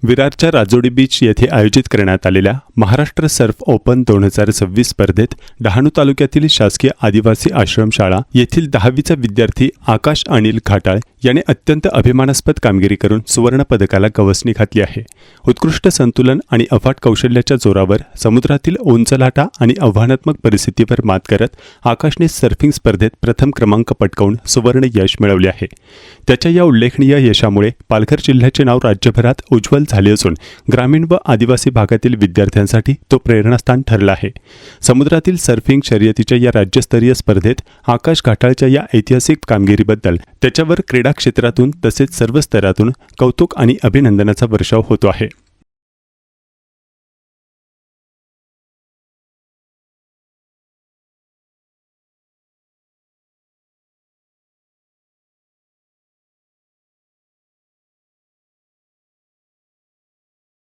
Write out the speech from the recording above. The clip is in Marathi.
विरारच्या राजोडी बीच येथे आयोजित करण्यात आलेल्या महाराष्ट्र सर्फ ओपन 2026 स्पर्धेत डहाणू तालुक्यातील शासकीय आदिवासी आश्रमशाळा येथील 10वीचा विद्यार्थी आकाश अनिल घाटाळ याने अत्यंत अभिमानास्पद कामगिरी करून सुवर्ण पदकाला गवसणी घातली आहे। उत्कृष्ट संतुलन आणि अफाट कौशल्याच्या जोरावर समुद्रातील उंच लाटा आणि आव्हानात्मक परिस्थितीवर मात करत आकाशने सर्फिंग स्पर्धेत प्रथम क्रमांक पटकावून सुवर्ण यश मिळवले आहे। त्याच्या या उल्लेखनीय यशामुळे पालघर जिल्ह्याचे नाव राज्यभरात उज्ज्वल झाले असून ग्रामीण व आदिवासी भागातील विद्यार्थ्यांसाठी तो प्रेरणास्थान ठरला आहे। समुद्रातील सर्फिंग शर्यतीच्या या राज्यस्तरीय स्पर्धेत आकाश घाटाळच्या या ऐतिहासिक कामगिरीबद्दल त्याच्यावर क्रीडा क्षेत्रातून तसेच सर्व स्तरातून कौतुक आणि अभिनंदनाचा वर्षाव होतो आहे।